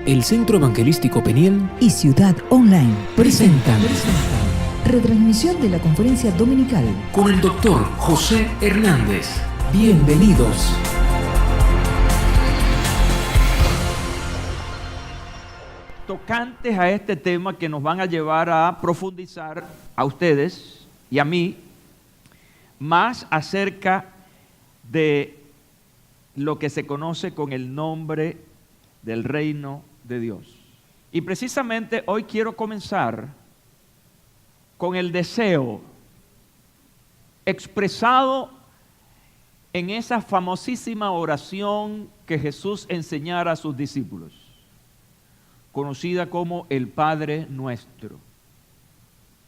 El Centro Evangelístico Peniel y Ciudad Online presentan retransmisión de la conferencia dominical con el Dr. José Hernández. Bienvenidos. Tocantes a este tema que nos van a llevar a profundizar a ustedes y a mí más acerca de lo que se conoce con el nombre del reino de Dios. Y precisamente hoy quiero comenzar con el deseo expresado en esa famosísima oración que Jesús enseñara a sus discípulos, conocida como el Padre Nuestro.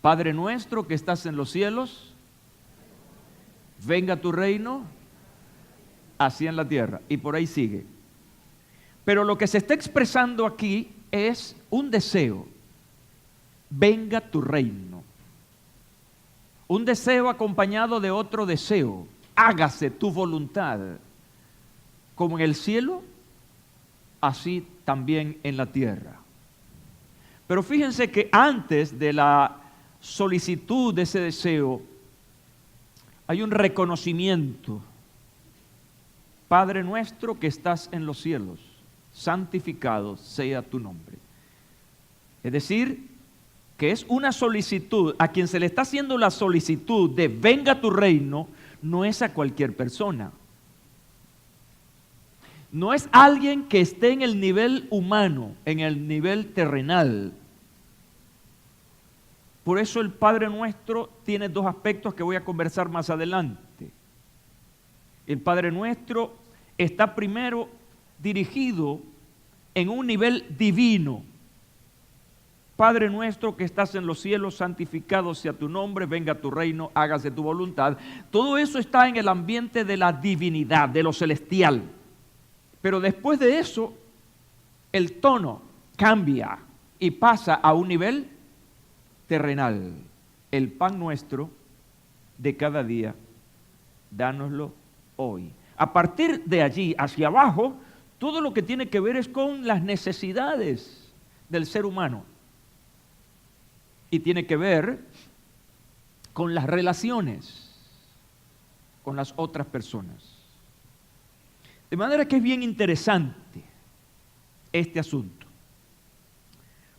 Padre nuestro que estás en los cielos, venga tu reino, así en la tierra. Y por ahí sigue. Pero lo que se está expresando aquí es un deseo. Venga tu reino. Un deseo acompañado de otro deseo. Hágase tu voluntad, como en el cielo, así también en la tierra. Pero fíjense que antes de la solicitud de ese deseo, hay un reconocimiento. Padre nuestro que estás en los cielos, santificado sea tu nombre. Es decir, que es una solicitud, a quien se le está haciendo la solicitud de venga tu reino, no es a cualquier persona. No es alguien que esté en el nivel humano, en el nivel terrenal. Por eso el Padre Nuestro tiene dos aspectos que voy a conversar más adelante. El Padre Nuestro está primero dirigido en un nivel divino. Padre nuestro que estás en los cielos, santificado sea tu nombre, venga tu reino, hágase tu voluntad. Todo eso está en el ambiente de la divinidad, de lo celestial. Pero después de eso, el tono cambia y pasa a un nivel terrenal. El pan nuestro de cada día, dánoslo hoy. A partir de allí hacia abajo, todo lo que tiene que ver es con las necesidades del ser humano. Y tiene que ver con las relaciones con las otras personas. De manera que es bien interesante este asunto.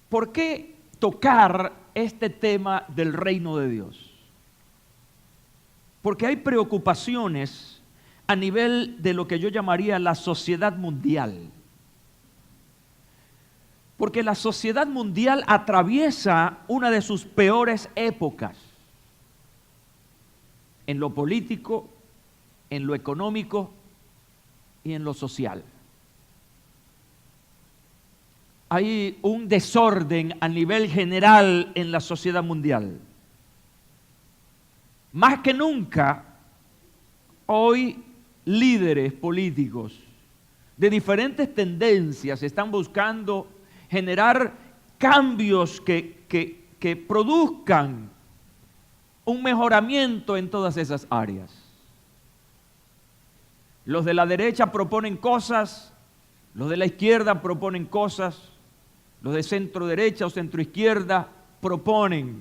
¿Por qué tocar este tema del reino de Dios? Porque hay preocupaciones a nivel de lo que yo llamaría la sociedad mundial. Porque la sociedad mundial atraviesa una de sus peores épocas. En lo político, en lo económico y en lo social. Hay un desorden a nivel general en la sociedad mundial. Más que nunca, hoy líderes políticos de diferentes tendencias están buscando generar cambios que produzcan un mejoramiento en todas esas áreas. Los de la derecha proponen cosas, los de la izquierda proponen cosas, los de centro derecha o centro izquierda proponen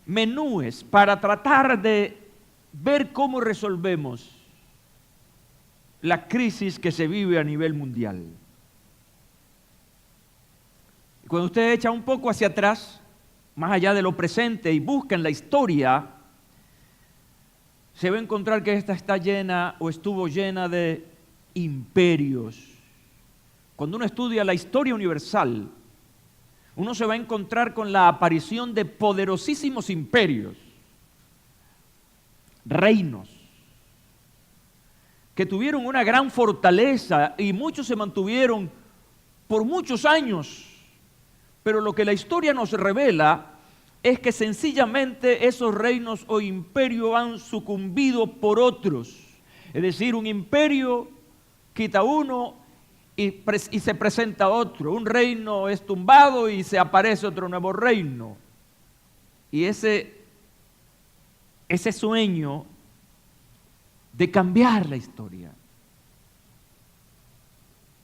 menúes para tratar de ver cómo resolvemos la crisis que se vive a nivel mundial. Cuando usted echa un poco hacia atrás, más allá de lo presente, y busca en la historia, se va a encontrar que esta está llena o estuvo llena de imperios. Cuando uno estudia la historia universal, uno se va a encontrar con la aparición de poderosísimos imperios, reinos, que tuvieron una gran fortaleza y muchos se mantuvieron por muchos años. Pero lo que la historia nos revela es que sencillamente esos reinos o imperios han sucumbido por otros. Es decir, un imperio quita uno y se presenta otro. Un reino es tumbado y se aparece otro nuevo reino. Y ese sueño de cambiar la historia,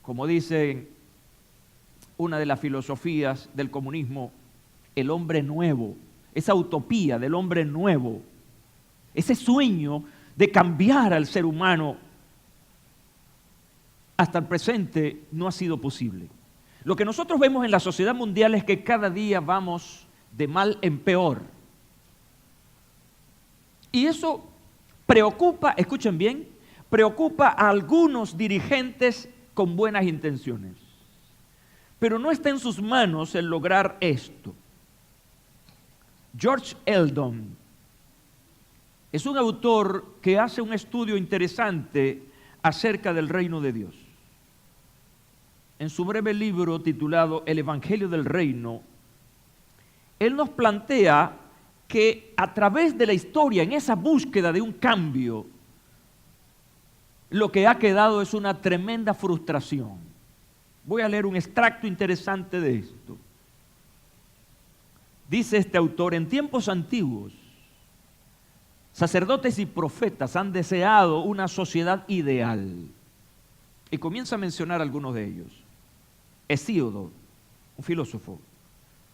como dicen una de las filosofías del comunismo, el hombre nuevo, esa utopía del hombre nuevo, ese sueño de cambiar al ser humano, hasta el presente no ha sido posible. Lo que nosotros vemos en la sociedad mundial es que cada día vamos de mal en peor. Y eso preocupa, escuchen bien, preocupa a algunos dirigentes con buenas intenciones. Pero no está en sus manos el lograr esto. George Eldon es un autor que hace un estudio interesante acerca del reino de Dios. En su breve libro titulado El Evangelio del Reino, él nos plantea que a través de la historia, en esa búsqueda de un cambio, lo que ha quedado es una tremenda frustración. Voy a leer un extracto interesante de esto. Dice este autor: en tiempos antiguos, sacerdotes y profetas han deseado una sociedad ideal. Y comienza a mencionar algunos de ellos. Hesíodo, un filósofo,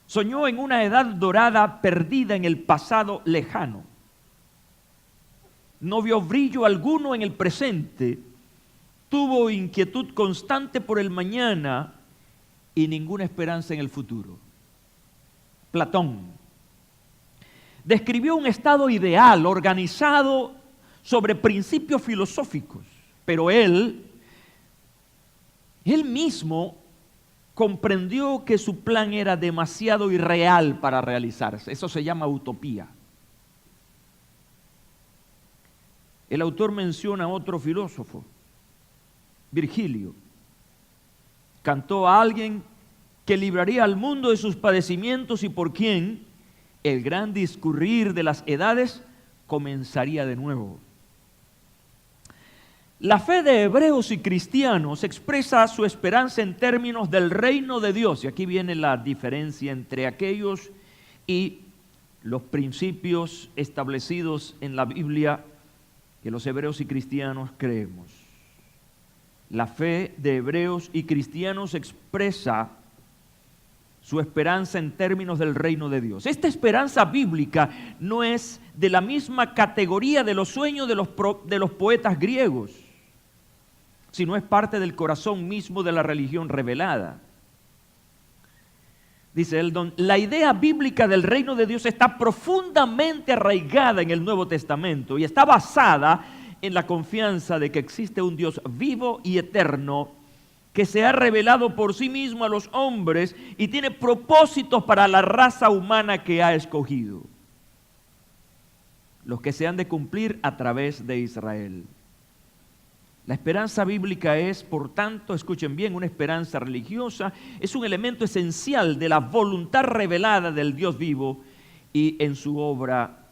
soñó en una edad dorada perdida en el pasado lejano. No vio brillo alguno en el presente, tuvo inquietud constante por el mañana y ninguna esperanza en el futuro. Platón describió un estado ideal, organizado sobre principios filosóficos, pero él mismo comprendió que su plan era demasiado irreal para realizarse. Eso se llama utopía. El autor menciona a otro filósofo, Virgilio. Cantó a alguien que libraría al mundo de sus padecimientos y por quien el gran discurrir de las edades comenzaría de nuevo. La fe de hebreos y cristianos expresa su esperanza en términos del reino de Dios. Y aquí viene la diferencia entre aquellos y los principios establecidos en la Biblia que los hebreos y cristianos creemos. La fe de hebreos y cristianos expresa su esperanza en términos del reino de Dios. Esta esperanza bíblica no es de la misma categoría de los sueños de los poetas griegos, sino es parte del corazón mismo de la religión revelada. Dice Eldon, la idea bíblica del reino de Dios está profundamente arraigada en el Nuevo Testamento y está basada en la confianza de que existe un Dios vivo y eterno que se ha revelado por sí mismo a los hombres y tiene propósitos para la raza humana que ha escogido, los que se han de cumplir a través de Israel. La esperanza bíblica es, por tanto, escuchen bien, una esperanza religiosa, es un elemento esencial de la voluntad revelada del Dios vivo y en su obra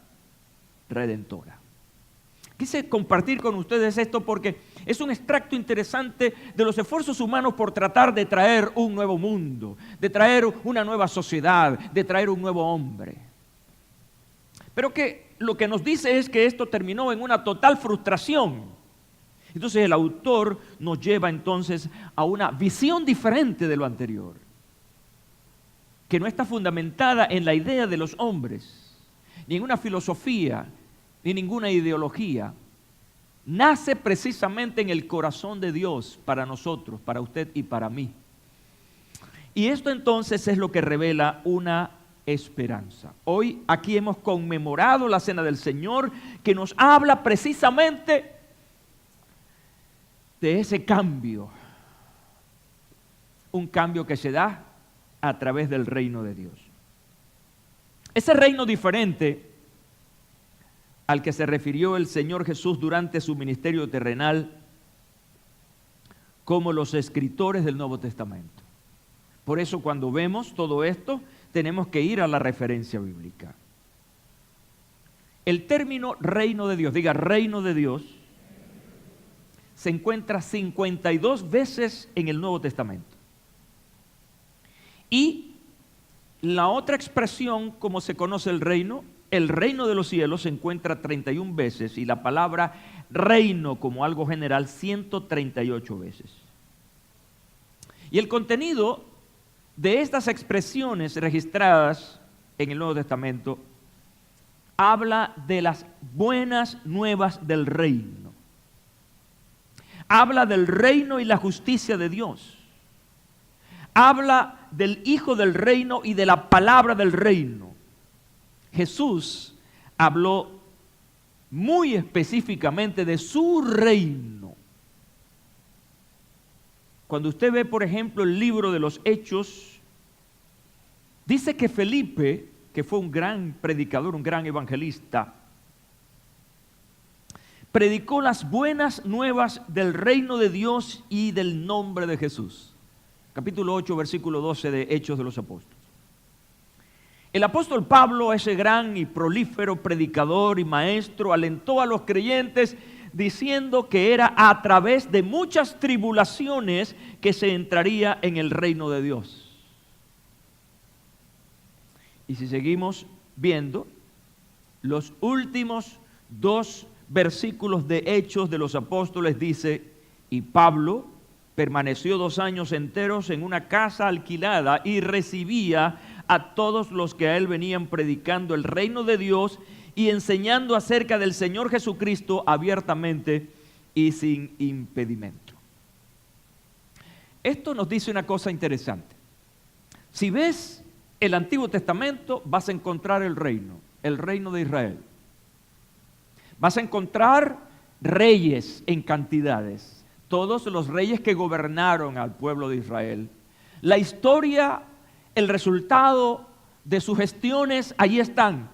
redentora. Quise compartir con ustedes esto porque es un extracto interesante de los esfuerzos humanos por tratar de traer un nuevo mundo, de traer una nueva sociedad, de traer un nuevo hombre. Pero que lo que nos dice es que esto terminó en una total frustración. Entonces el autor nos lleva entonces a una visión diferente de lo anterior, que no está fundamentada en la idea de los hombres, ni en una filosofía, ni ninguna ideología. Nace precisamente en el corazón de Dios para nosotros, para usted y para mí. Y esto entonces es lo que revela una esperanza. Hoy aquí hemos conmemorado la Cena del Señor, que nos habla precisamente de ese cambio, un cambio que se da a través del reino de Dios. Ese reino diferente al que se refirió el Señor Jesús durante su ministerio terrenal, como los escritores del Nuevo Testamento. Por eso cuando vemos todo esto, tenemos que ir a la referencia bíblica. El término reino de Dios, diga reino de Dios, se encuentra 52 veces en el Nuevo Testamento. Y la otra expresión, como se conoce el reino de los cielos, se encuentra 31 veces y la palabra reino como algo general 138 veces. Y el contenido de estas expresiones registradas en el Nuevo Testamento habla de las buenas nuevas del reino. Habla del reino y la justicia de Dios. Habla del Hijo del reino y de la palabra del reino. Jesús habló muy específicamente de su reino. Cuando usted ve, por ejemplo, el libro de los Hechos, dice que Felipe, que fue un gran predicador, un gran evangelista, predicó las buenas nuevas del reino de Dios y del nombre de Jesús. Capítulo 8, versículo 12 de Hechos de los Apóstoles. El apóstol Pablo, ese gran y prolífero predicador y maestro, alentó a los creyentes diciendo que era a través de muchas tribulaciones que se entraría en el reino de Dios. Y si seguimos viendo, los últimos 2 versículos de Hechos de los Apóstoles dice: y Pablo permaneció 2 años enteros en una casa alquilada y recibía a todos los que a él venían predicando el reino de Dios y enseñando acerca del Señor Jesucristo abiertamente y sin impedimento. Esto nos dice una cosa interesante. Si ves el Antiguo Testamento, vas a encontrar el reino de Israel. Vas a encontrar reyes en cantidades, todos los reyes que gobernaron al pueblo de Israel. La historia, el resultado de sus gestiones, allí están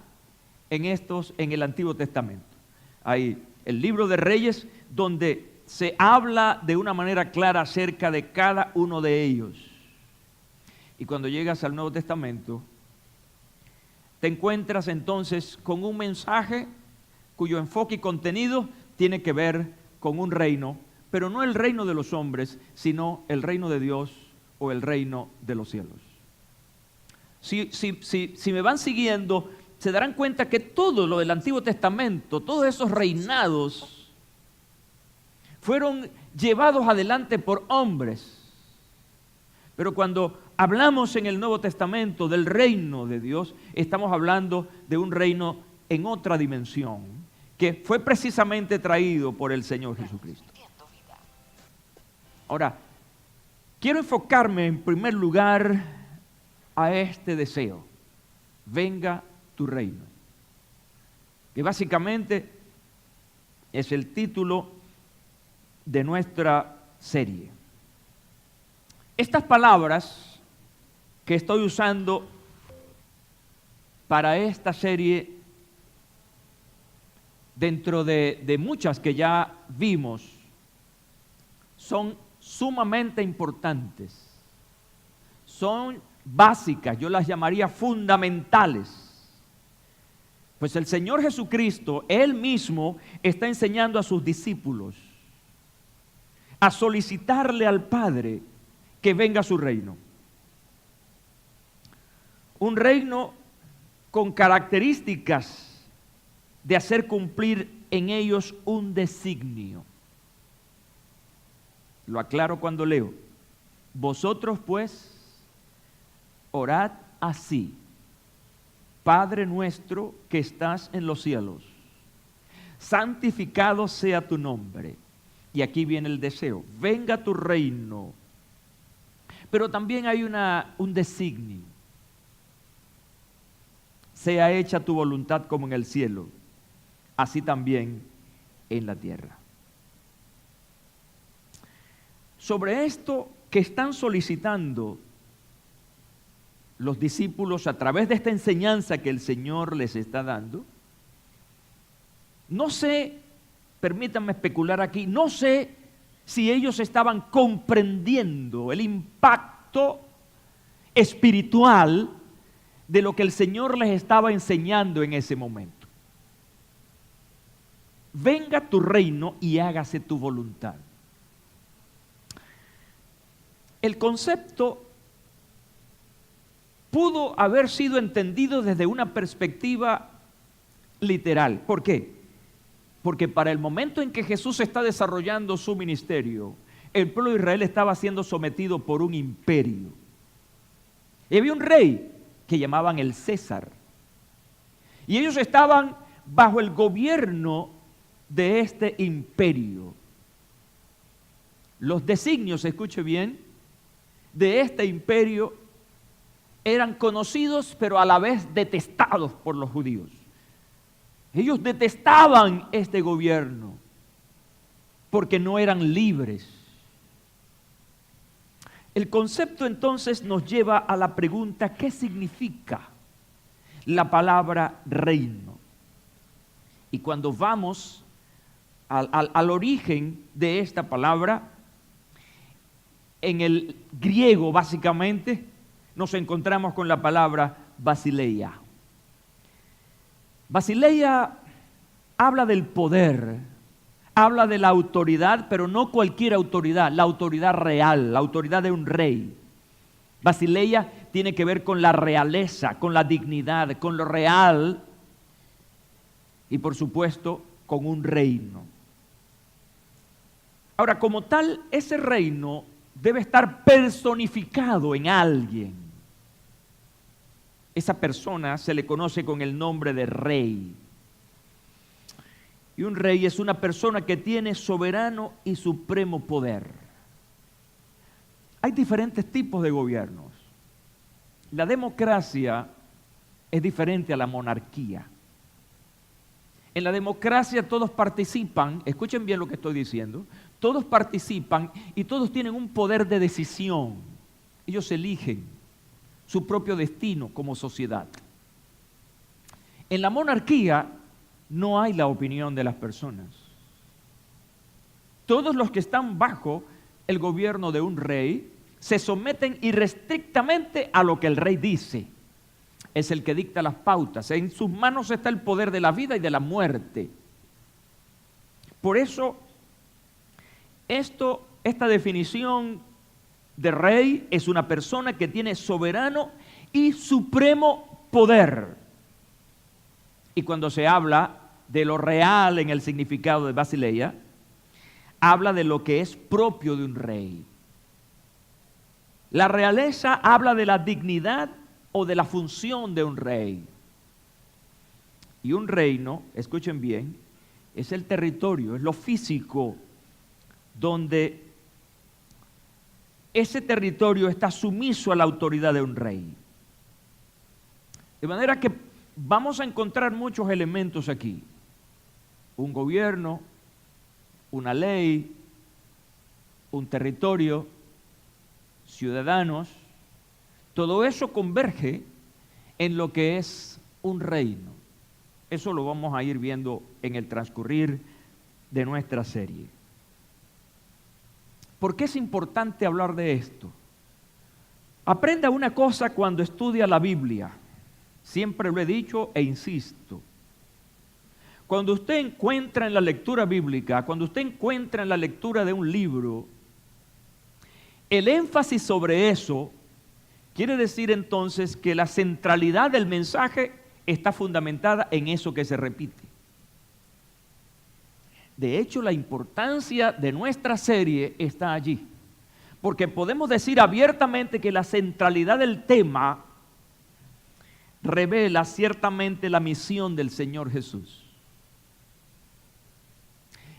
en el Antiguo Testamento. Hay el libro de Reyes, donde se habla de una manera clara acerca de cada uno de ellos. Y cuando llegas al Nuevo Testamento, te encuentras entonces con un mensaje cuyo enfoque y contenido tiene que ver con un reino, pero no el reino de los hombres, sino el reino de Dios o el reino de los cielos. Si me van siguiendo, se darán cuenta que todo lo del Antiguo Testamento, todos esos reinados, fueron llevados adelante por hombres. Pero cuando hablamos en el Nuevo Testamento del reino de Dios, estamos hablando de un reino en otra dimensión, que fue precisamente traído por el Señor Jesucristo. Ahora, quiero enfocarme en primer lugar a este deseo: venga tu reino, que básicamente es el título de nuestra serie. Estas palabras que estoy usando para esta serie, dentro de muchas que ya vimos, son sumamente importantes, son básicas, yo las llamaría fundamentales. Pues el Señor Jesucristo, Él mismo, está enseñando a sus discípulos a solicitarle al Padre que venga a su reino. Un reino con características de hacer cumplir en ellos un designio. Lo aclaro cuando leo: vosotros pues orad así: Padre nuestro que estás en los cielos, santificado sea tu nombre. Y aquí viene el deseo: venga tu reino. Pero también hay un designio: sea hecha tu voluntad como en el cielo, así también en la tierra. Sobre esto que están solicitando los discípulos a través de esta enseñanza que el Señor les está dando, no sé, permítanme especular aquí, no sé si ellos estaban comprendiendo el impacto espiritual de lo que el Señor les estaba enseñando en ese momento. Venga tu reino y hágase tu voluntad. El concepto pudo haber sido entendido desde una perspectiva literal. ¿Por qué? Porque para el momento en que Jesús está desarrollando su ministerio, el pueblo de Israel estaba siendo sometido por un imperio. Y había un rey que llamaban el César. Y ellos estaban bajo el gobierno de este imperio. Los designios, escuche bien, de este imperio eran conocidos, pero a la vez detestados por los judíos. Ellos detestaban este gobierno porque no eran libres. El concepto entonces nos lleva a la pregunta: ¿qué significa la palabra reino? Y cuando vamos al origen de esta palabra, en el griego básicamente nos encontramos con la palabra basileia. Basileia habla del poder, habla de la autoridad, pero no cualquier autoridad, la autoridad real, la autoridad de un rey. Basileia tiene que ver con la realeza, con la dignidad, con lo real y por supuesto con un reino. Ahora, como tal, ese reino debe estar personificado en alguien. Esa persona se le conoce con el nombre de rey. Y un rey es una persona que tiene soberano y supremo poder. Hay diferentes tipos de gobiernos. La democracia es diferente a la monarquía. En la democracia todos participan, escuchen bien lo que estoy diciendo, todos participan y todos tienen un poder de decisión. Ellos eligen su propio destino como sociedad. En la monarquía no hay la opinión de las personas. Todos los que están bajo el gobierno de un rey se someten irrestrictamente a lo que el rey dice. Es el que dicta las pautas. En sus manos está el poder de la vida y de la muerte. Por eso, esta definición de rey es una persona que tiene soberano y supremo poder. Y cuando se habla de lo real en el significado de Basileia, habla de lo que es propio de un rey. La realeza habla de la dignidad o de la función de un rey. Y un reino, escuchen bien, es el territorio, es lo físico, donde ese territorio está sumiso a la autoridad de un rey. De manera que vamos a encontrar muchos elementos aquí. Un gobierno, una ley, un territorio, ciudadanos. Todo eso converge en lo que es un reino. Eso lo vamos a ir viendo en el transcurrir de nuestra serie. ¿Por qué es importante hablar de esto? Aprenda una cosa cuando estudia la Biblia. Siempre lo he dicho e insisto. Cuando usted encuentra en la lectura bíblica, cuando usted encuentra en la lectura de un libro, el énfasis sobre eso quiere decir entonces que la centralidad del mensaje está fundamentada en eso que se repite. De hecho, la importancia de nuestra serie está allí, porque podemos decir abiertamente que la centralidad del tema revela ciertamente la misión del Señor Jesús.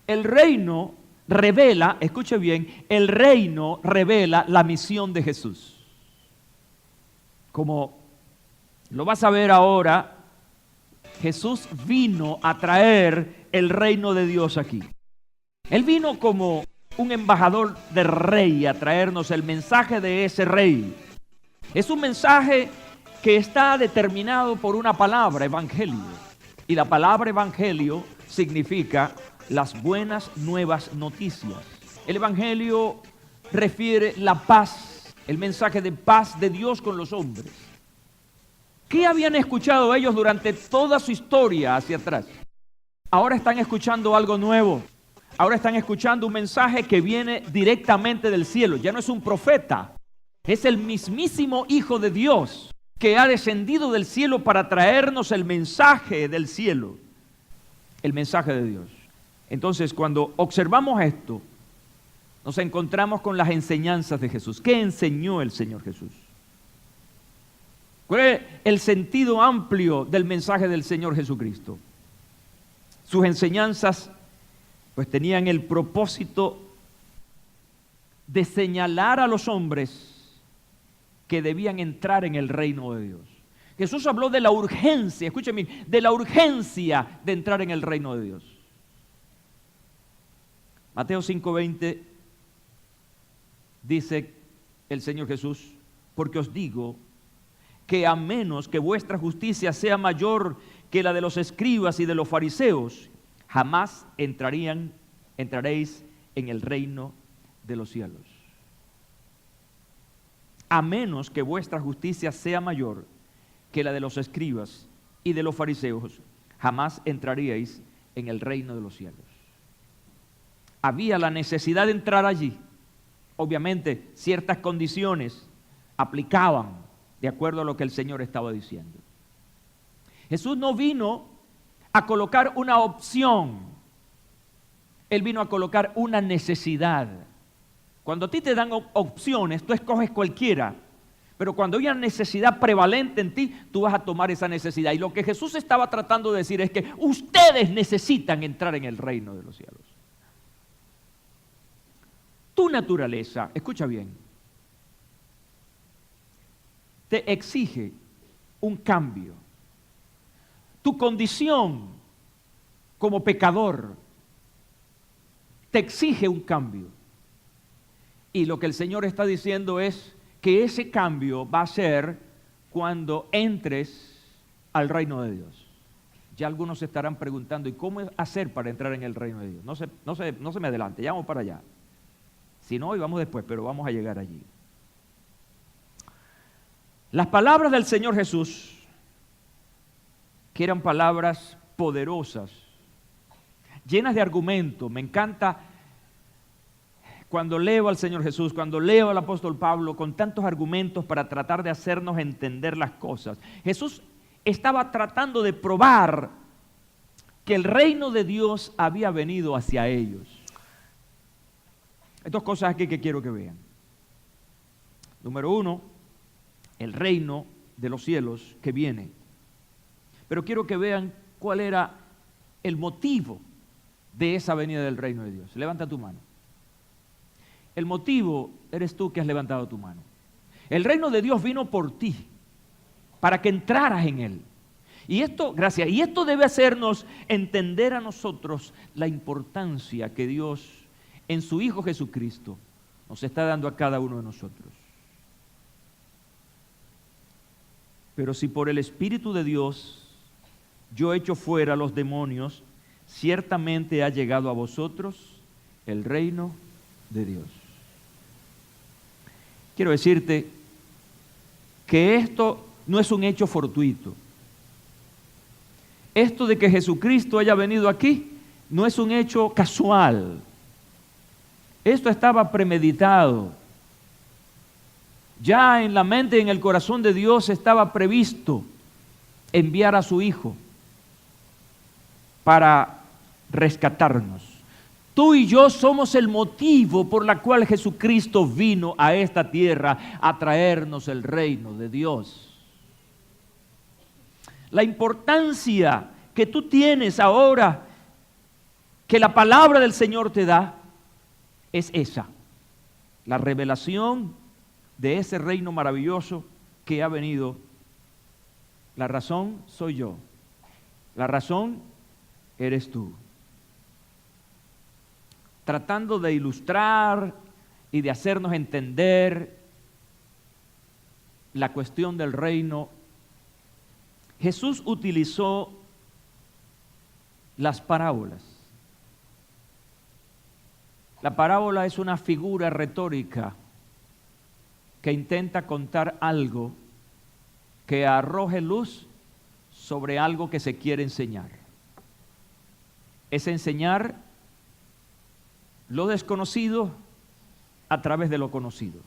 El reino revela, escuche bien, el reino revela la misión de Jesús. Como lo vas a ver ahora, Jesús vino a traer el reino de Dios aquí. Él vino como un embajador del rey a traernos el mensaje de ese rey. Es un mensaje que está determinado por una palabra, evangelio. Y la palabra evangelio significa las buenas nuevas noticias. El evangelio refiere la paz, el mensaje de paz de Dios con los hombres. ¿Qué habían escuchado ellos durante toda su historia hacia atrás? Ahora están escuchando algo nuevo. Ahora están escuchando un mensaje que viene directamente del cielo. Ya no es un profeta, es el mismísimo Hijo de Dios que ha descendido del cielo para traernos el mensaje del cielo, el mensaje de Dios. Entonces, cuando observamos esto, nos encontramos con las enseñanzas de Jesús. ¿Qué enseñó el Señor Jesús? ¿Cuál es el sentido amplio del mensaje del Señor Jesucristo? Sus enseñanzas pues tenían el propósito de señalar a los hombres que debían entrar en el reino de Dios. Jesús habló de la urgencia, escúcheme, de la urgencia de entrar en el reino de Dios. Mateo 5:20 dice el Señor Jesús, porque os digo que a menos que vuestra justicia sea mayor que la de los escribas y de los fariseos, jamás entraréis en el reino de los cielos. A menos que vuestra justicia sea mayor que la de los escribas y de los fariseos, jamás entraríais en el reino de los cielos. Había la necesidad de entrar allí. Obviamente, ciertas condiciones aplicaban de acuerdo a lo que el Señor estaba diciendo. Jesús no vino a colocar una opción, Él vino a colocar una necesidad. Cuando a ti te dan opciones, tú escoges cualquiera, pero cuando hay una necesidad prevalente en ti, tú vas a tomar esa necesidad. Y lo que Jesús estaba tratando de decir es que ustedes necesitan entrar en el reino de los cielos. Tu naturaleza, escucha bien, te exige un cambio. Tu condición como pecador te exige un cambio. Y lo que el Señor está diciendo es que ese cambio va a ser cuando entres al reino de Dios. Ya algunos se estarán preguntando, ¿y cómo hacer para entrar en el reino de Dios? No se me adelante, ya vamos para allá. Si no, hoy vamos después, pero vamos a llegar allí. Las palabras del Señor Jesús, que eran palabras poderosas, llenas de argumentos. Me encanta cuando leo al Señor Jesús, cuando leo al apóstol Pablo, con tantos argumentos para tratar de hacernos entender las cosas. Jesús estaba tratando de probar que el reino de Dios había venido hacia ellos. Hay dos cosas aquí que quiero que vean. Número uno, el reino de los cielos que viene. Pero quiero que vean cuál era el motivo de esa venida del reino de Dios. Levanta tu mano. El motivo eres tú que has levantado tu mano. El reino de Dios vino por ti, para que entraras en él. Y esto, gracias, y esto debe hacernos entender a nosotros la importancia que Dios en su Hijo Jesucristo nos está dando a cada uno de nosotros. Pero si por el Espíritu de Dios yo echo fuera a los demonios, ciertamente ha llegado a vosotros el reino de Dios. Quiero decirte que esto no es un hecho fortuito. Esto de que Jesucristo haya venido aquí no es un hecho casual. Esto estaba premeditado. Ya en la mente y en el corazón de Dios estaba previsto enviar a su Hijo para rescatarnos. Tú y yo somos el motivo por el cual Jesucristo vino a esta tierra a traernos el reino de Dios. La importancia que tú tienes ahora, que la palabra del Señor te da, es esa, la revelación de ese reino maravilloso que ha venido. La razón soy yo, la razón eres tú. Tratando de ilustrar y de hacernos entender la cuestión del reino, Jesús utilizó las parábolas. La parábola es una figura retórica que intenta contar algo que arroje luz sobre algo que se quiere enseñar. Es enseñar lo desconocido a través de lo conocido.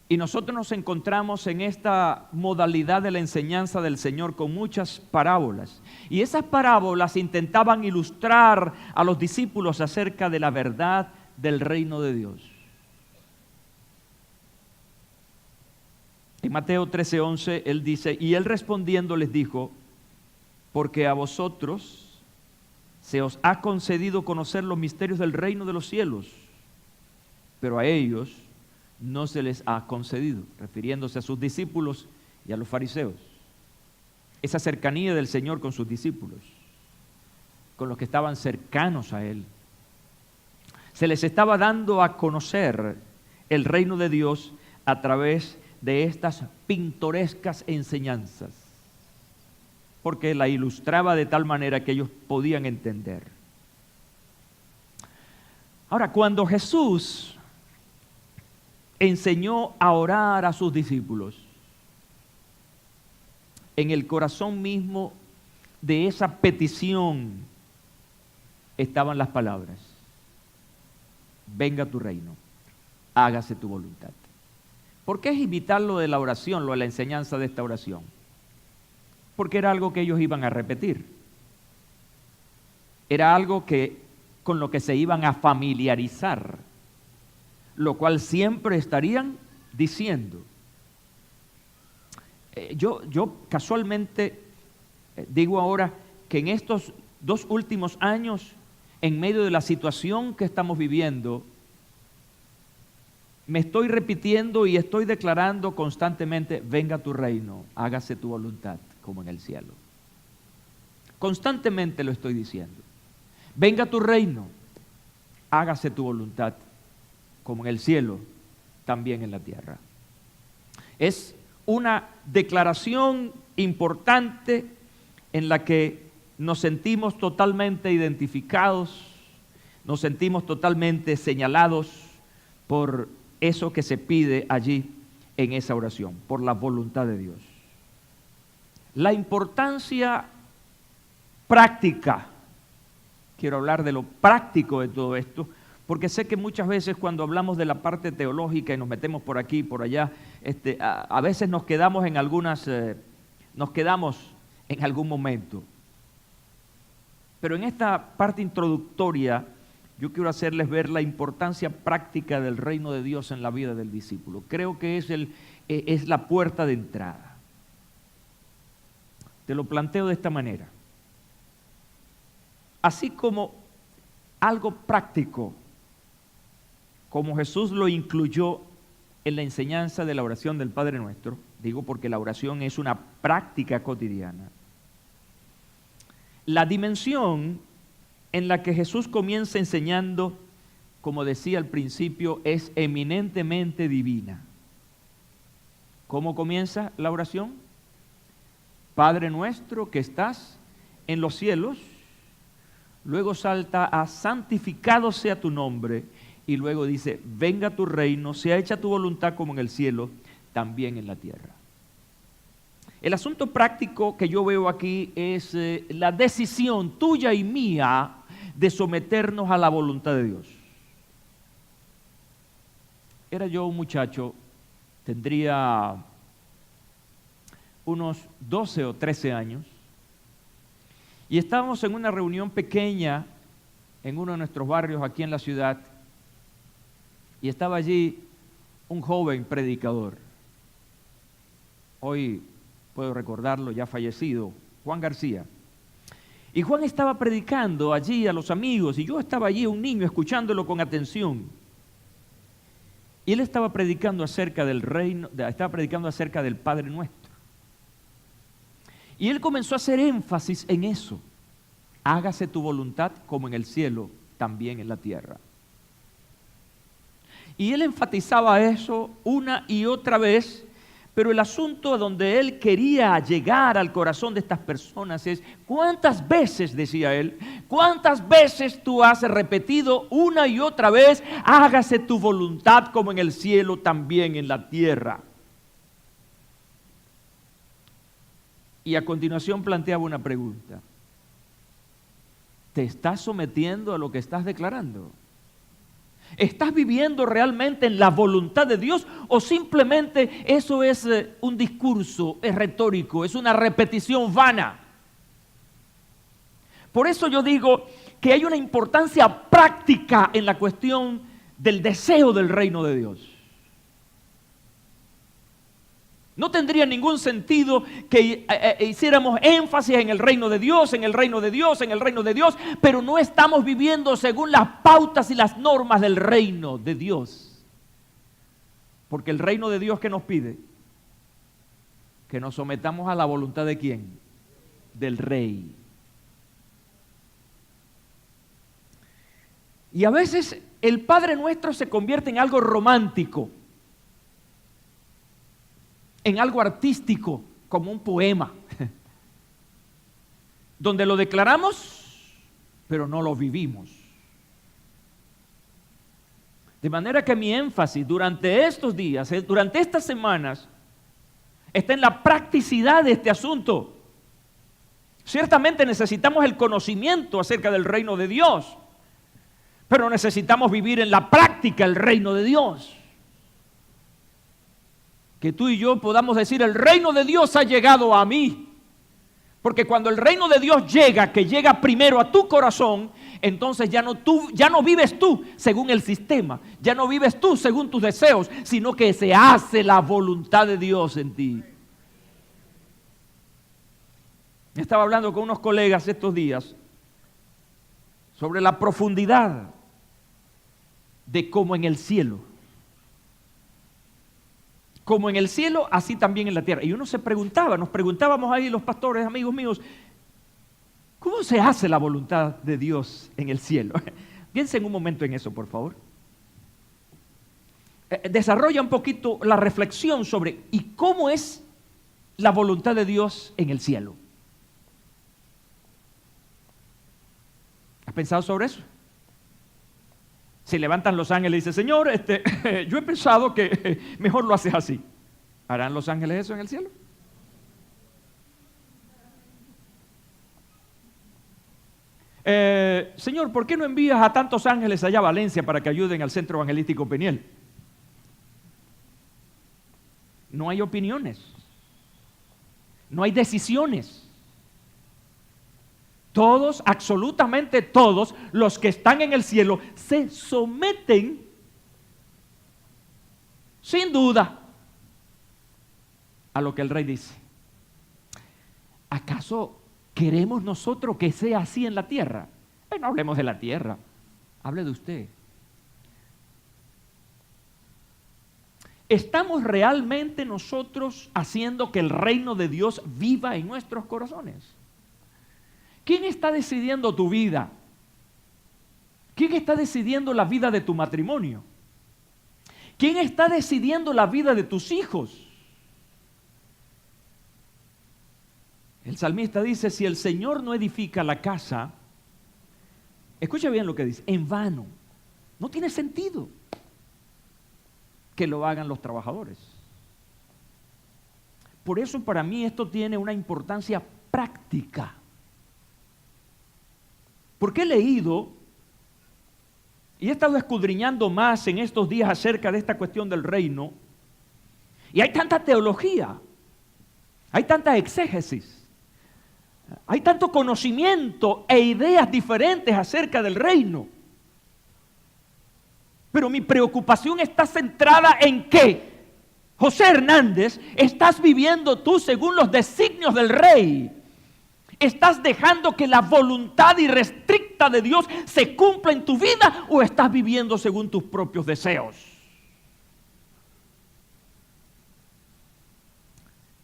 Y nosotros nos encontramos en esta modalidad de la enseñanza del Señor con muchas parábolas. Y esas parábolas intentaban ilustrar a los discípulos acerca de la verdad del reino de Dios. En Mateo 13:11 él dice, y él respondiendo les dijo, porque a vosotros se os ha concedido conocer los misterios del reino de los cielos, pero a ellos no se les ha concedido, refiriéndose a sus discípulos y a los fariseos. Esa cercanía del Señor con sus discípulos, con los que estaban cercanos a Él. Se les estaba dando a conocer el reino de Dios a través de estas pintorescas enseñanzas, porque la ilustraba de tal manera que ellos podían entender. Ahora, cuando Jesús enseñó a orar a sus discípulos, en el corazón mismo de esa petición estaban las palabras: venga tu reino, hágase tu voluntad. ¿Por qué es imitar lo de la oración, lo de la enseñanza de esta oración? Porque era algo que ellos iban a repetir. Era algo con lo que se iban a familiarizar, lo cual siempre estarían diciendo. Yo casualmente digo ahora que en estos 2 últimos años, en medio de la situación que estamos viviendo, me estoy repitiendo y estoy declarando constantemente: venga tu reino, hágase tu voluntad, como en el cielo. Constantemente lo estoy diciendo. Venga tu reino, hágase tu voluntad, como en el cielo, también en la tierra. Es una declaración importante en la que nos sentimos totalmente identificados, nos sentimos totalmente señalados por eso que se pide allí en esa oración, por la voluntad de Dios. La importancia práctica, quiero hablar de lo práctico de todo esto, porque sé que muchas veces cuando hablamos de la parte teológica y nos metemos por aquí y por allá, a veces nos quedamos en algún momento. Pero en esta parte introductoria, yo quiero hacerles ver la importancia práctica del reino de Dios en la vida del discípulo. Creo que es la puerta de entrada. Te lo planteo de esta manera. Así como algo práctico, como Jesús lo incluyó en la enseñanza de la oración del Padre Nuestro, digo porque la oración es una práctica cotidiana, la dimensión en la que Jesús comienza enseñando, como decía al principio, es eminentemente divina. ¿Cómo comienza la oración? Padre nuestro que estás en los cielos, luego salta a santificado sea tu nombre, y luego dice: venga tu reino, sea hecha tu voluntad como en el cielo, también en la tierra. El asunto práctico que yo veo aquí es la decisión tuya y mía de someternos a la voluntad de Dios. Era yo un muchacho, tendría unos 12 o 13 años, y estábamos en una reunión pequeña en uno de nuestros barrios aquí en la ciudad, y estaba allí un joven predicador. Hoy puedo recordarlo, ya fallecido, Juan García. Y Juan estaba predicando allí a los amigos, y yo estaba allí, un niño, escuchándolo con atención. Y él estaba predicando acerca del reino, estaba predicando acerca del Padre Nuestro. Y él comenzó a hacer énfasis en eso: hágase tu voluntad como en el cielo, también en la tierra. Y él enfatizaba eso una y otra vez, pero el asunto a donde él quería llegar al corazón de estas personas es: ¿cuántas veces, decía él, cuántas veces tú has repetido una y otra vez, hágase tu voluntad como en el cielo, también en la tierra? Y a continuación planteaba una pregunta: ¿te estás sometiendo a lo que estás declarando? ¿Estás viviendo realmente en la voluntad de Dios, o simplemente eso es un discurso, es retórico, es una repetición vana? Por eso yo digo que hay una importancia práctica en la cuestión del deseo del reino de Dios. No tendría ningún sentido que hiciéramos énfasis en el reino de Dios, en el reino de Dios, en el reino de Dios, pero no estamos viviendo según las pautas y las normas del reino de Dios. Porque el reino de Dios, ¿qué nos pide? Que nos sometamos a la voluntad ¿de quién? Del Rey. Y a veces el Padre Nuestro se convierte en algo romántico, en algo artístico, como un poema, donde lo declaramos, pero no lo vivimos. De manera que mi énfasis durante estos días, durante estas semanas, está en la practicidad de este asunto. Ciertamente necesitamos el conocimiento acerca del reino de Dios, pero necesitamos vivir en la práctica el reino de Dios. Que tú y yo podamos decir, el reino de Dios ha llegado a mí. Porque cuando el reino de Dios llega, que llega primero a tu corazón, entonces ya no vives tú según el sistema, ya no vives tú según tus deseos, sino que se hace la voluntad de Dios en ti. Estaba hablando con unos colegas estos días sobre la profundidad de como en el cielo. Como en el cielo, así también en la tierra. Y uno se preguntaba, nos preguntábamos ahí los pastores, amigos míos, ¿cómo se hace la voluntad de Dios en el cielo? Piensen un momento en eso, por favor. Desarrolla un poquito la reflexión sobre ¿y cómo es la voluntad de Dios en el cielo? ¿Has pensado sobre eso? Se levantan los ángeles y dicen, Señor, yo he pensado que mejor lo haces así. ¿Harán los ángeles eso en el cielo? Señor, ¿por qué no envías a tantos ángeles allá a Valencia para que ayuden al Centro Evangelístico Peniel? No hay opiniones, no hay decisiones. Todos, absolutamente todos, los que están en el cielo se someten, sin duda, a lo que el Rey dice. ¿Acaso queremos nosotros que sea así en la tierra? No hablemos de la tierra, hable de usted. ¿Estamos realmente nosotros haciendo que el reino de Dios viva en nuestros corazones? ¿Quién está decidiendo tu vida? ¿Quién está decidiendo la vida de tu matrimonio? ¿Quién está decidiendo la vida de tus hijos? El salmista dice, si el Señor no edifica la casa, escucha bien lo que dice, en vano. No tiene sentido que lo hagan los trabajadores. Por eso para mí esto tiene una importancia práctica. Porque he leído y he estado escudriñando más en estos días acerca de esta cuestión del reino, y hay tanta teología, hay tanta exégesis, hay tanto conocimiento e ideas diferentes acerca del reino. Pero mi preocupación está centrada en que, José Hernández, estás viviendo tú según los designios del Rey. ¿Estás dejando que la voluntad irrestricta de Dios se cumpla en tu vida o estás viviendo según tus propios deseos?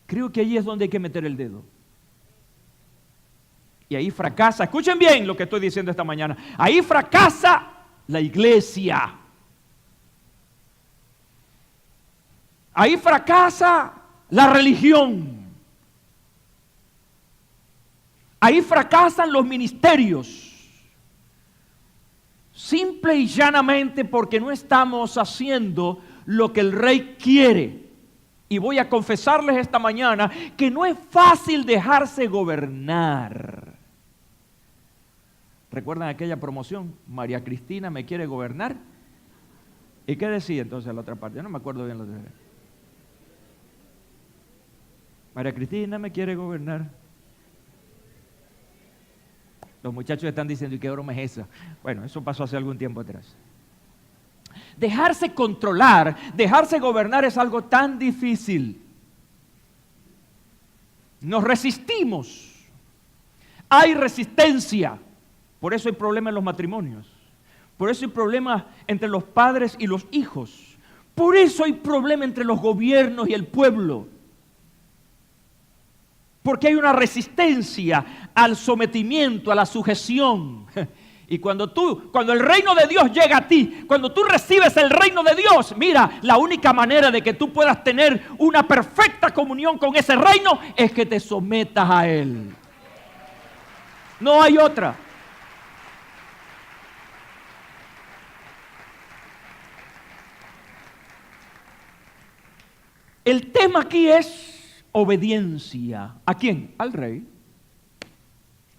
Creo que ahí es donde hay que meter el dedo. Y ahí fracasa, escuchen bien lo que estoy diciendo esta mañana, ahí fracasa la iglesia. Ahí fracasa la religión. Ahí fracasan los ministerios, simple y llanamente porque no estamos haciendo lo que el Rey quiere. Y voy a confesarles esta mañana que no es fácil dejarse gobernar. ¿Recuerdan aquella promoción? María Cristina me quiere gobernar. ¿Y qué decía entonces la otra parte? Yo no me acuerdo bien lo que decía. María Cristina me quiere gobernar. Los muchachos están diciendo, ¿y qué broma es esa? Bueno, eso pasó hace algún tiempo atrás. Dejarse controlar, dejarse gobernar es algo tan difícil. nos resistimos. Hay resistencia. Por eso hay problemas en los matrimonios. Por eso hay problemas entre los padres y los hijos. Por eso hay problemas entre los gobiernos y el pueblo. Porque hay una resistencia al sometimiento, a la sujeción. Y cuando el reino de Dios llega a ti, cuando tú recibes el reino de Dios, mira, la única manera de que tú puedas tener una perfecta comunión con ese reino es que te sometas a Él. No hay otra. El tema aquí es obediencia. ¿A quién? Al rey.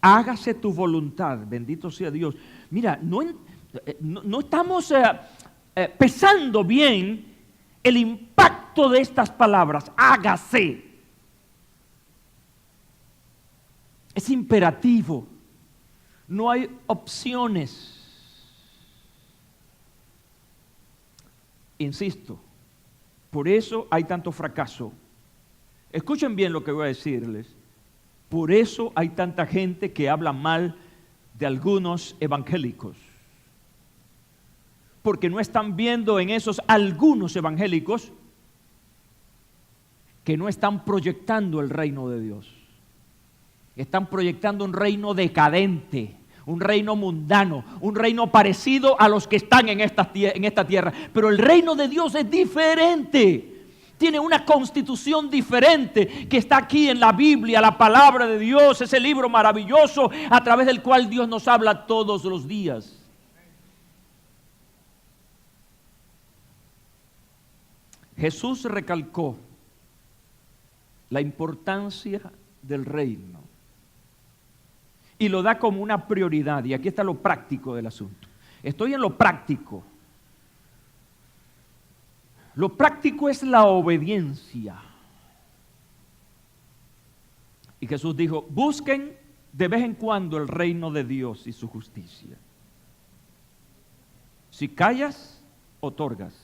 Hágase tu voluntad, bendito sea Dios. Mira, no estamos pesando bien el impacto de estas palabras. Hágase. Es imperativo. No hay opciones. Insisto, por eso hay tanto fracaso. Escuchen bien lo que voy a decirles. Por eso hay tanta gente que habla mal de algunos evangélicos. Porque no están viendo en esos algunos evangélicos que no están proyectando el reino de Dios. Están proyectando un reino decadente, un reino mundano, un reino parecido a los que están en esta tierra. Pero el reino de Dios es diferente. Tiene una constitución diferente que está aquí en la Biblia, la palabra de Dios, ese libro maravilloso a través del cual Dios nos habla todos los días. Jesús recalcó la importancia del reino y lo da como una prioridad, y aquí está lo práctico del asunto. Estoy en lo práctico. Lo práctico es la obediencia. Y Jesús dijo, busquen de vez en cuando el reino de Dios y su justicia. Si callas, otorgas.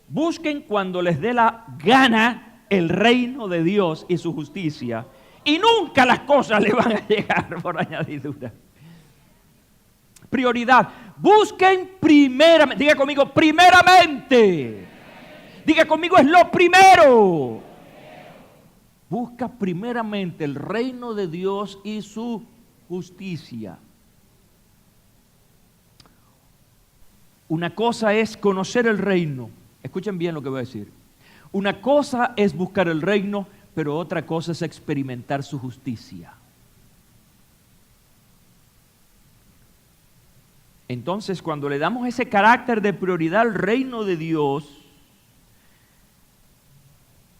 Busquen cuando les dé la gana el reino de Dios y su justicia. Y nunca las cosas le van a llegar por añadidura. Prioridad. Busquen primeramente. Diga conmigo, primeramente. Diga conmigo, es lo primero. Busca primeramente el reino de Dios y su justicia. Una cosa es conocer el reino. Escuchen bien lo que voy a decir. Una cosa es buscar el reino, pero otra cosa es experimentar su justicia. Entonces, cuando le damos ese carácter de prioridad al reino de Dios,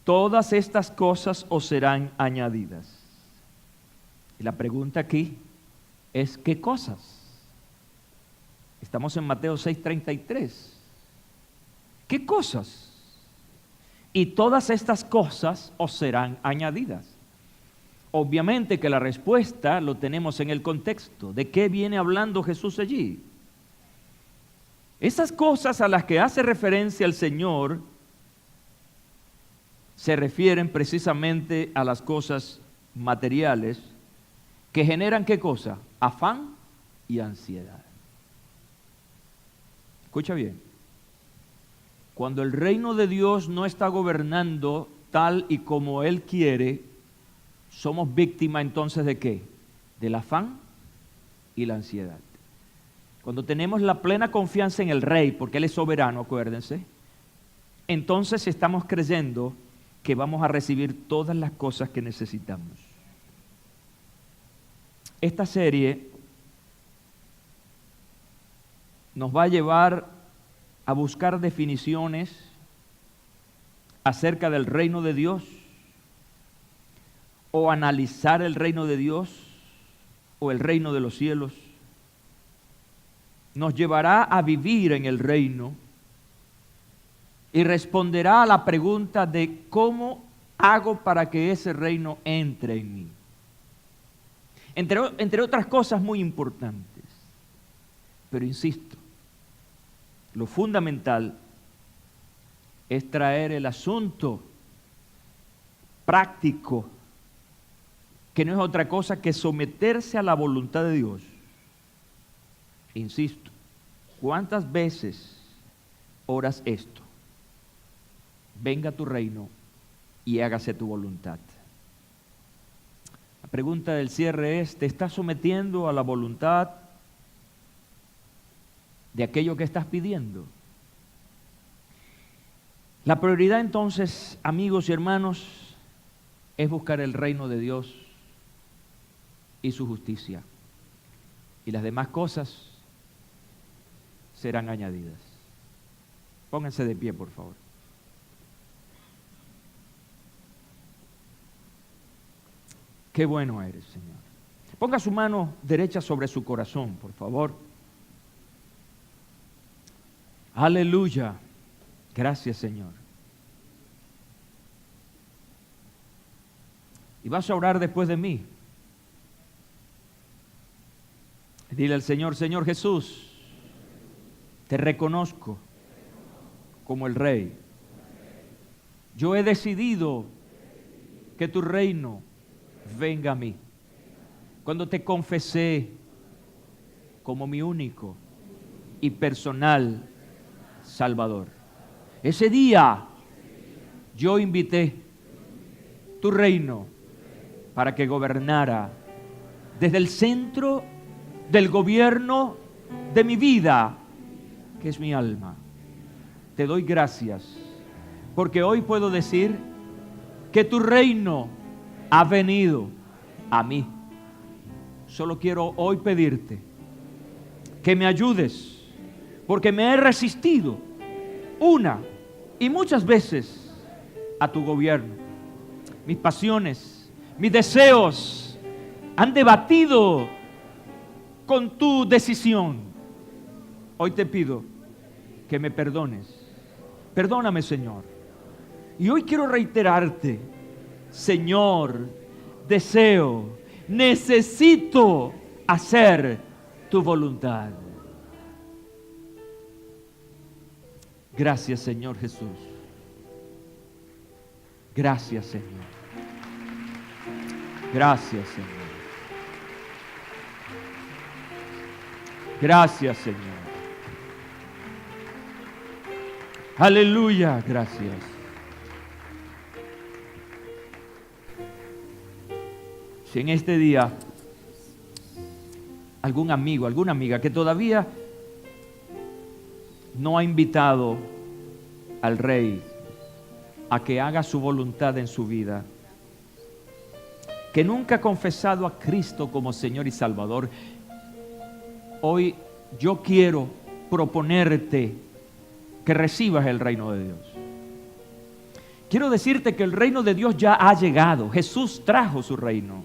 todas estas cosas os serán añadidas. Y la pregunta aquí es, ¿qué cosas? Estamos en Mateo 6:33. ¿Qué cosas? Y todas estas cosas os serán añadidas. Obviamente que la respuesta lo tenemos en el contexto. ¿De qué viene hablando Jesús allí? Esas cosas a las que hace referencia el Señor se refieren precisamente a las cosas materiales que generan ¿qué cosa? Afán y ansiedad. Escucha bien. Cuando el reino de Dios no está gobernando tal y como Él quiere, somos víctimas entonces ¿de qué? Del afán y la ansiedad. Cuando tenemos la plena confianza en el Rey, porque Él es soberano, acuérdense, entonces estamos creyendo que vamos a recibir todas las cosas que necesitamos. Esta serie nos va a llevar a buscar definiciones acerca del reino de Dios, o analizar el reino de Dios, o el reino de los cielos. Nos llevará a vivir en el reino y responderá a la pregunta de cómo hago para que ese reino entre en mí. Entre otras cosas muy importantes. Pero insisto, lo fundamental es traer el asunto práctico, que no es otra cosa que someterse a la voluntad de Dios. Insisto, ¿cuántas veces oras esto? Venga tu reino y hágase tu voluntad. La pregunta del cierre es, ¿te estás sometiendo a la voluntad de aquello que estás pidiendo? La prioridad entonces, amigos y hermanos, es buscar el reino de Dios y su justicia. Y las demás cosas serán añadidas. Pónganse de pie, por favor. Qué bueno eres, Señor. Ponga su mano derecha sobre su corazón, por favor. Aleluya. Gracias, Señor. Y vas a orar después de mí. Dile al Señor, Señor Jesús, te reconozco como el Rey. Yo he decidido que tu reino venga a mí. Cuando te confesé como mi único y personal Salvador, ese día yo invité tu reino para que gobernara desde el centro del gobierno de mi vida, que es mi alma. Te doy gracias, porque hoy puedo decir que tu reino ha venido a mí. Solo quiero hoy pedirte que me ayudes, porque me he resistido una y muchas veces a tu gobierno. Mis pasiones, mis deseos han debatido con tu decisión. Hoy te pido que me perdones. Perdóname, Señor. Y hoy quiero reiterarte, Señor, deseo, necesito hacer tu voluntad. Gracias, Señor Jesús. Gracias, Señor. Gracias, Señor. Gracias, Señor. Aleluya, gracias. Si en este día algún amigo, alguna amiga que todavía no ha invitado al Rey a que haga su voluntad en su vida, que nunca ha confesado a Cristo como Señor y Salvador, hoy yo quiero proponerte que recibas el reino de Dios. Quiero decirte que el reino de Dios ya ha llegado. Jesús trajo su reino.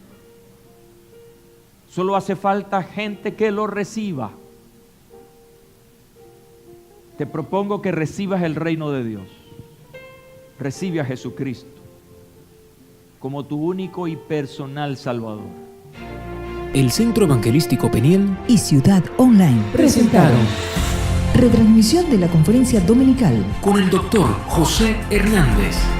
Solo hace falta gente que lo reciba. Te propongo que recibas el reino de Dios. Recibe a Jesucristo como tu único y personal Salvador. El Centro Evangelístico Peniel y Ciudad Online presentaron retransmisión de la conferencia dominical con el Dr. José Hernández.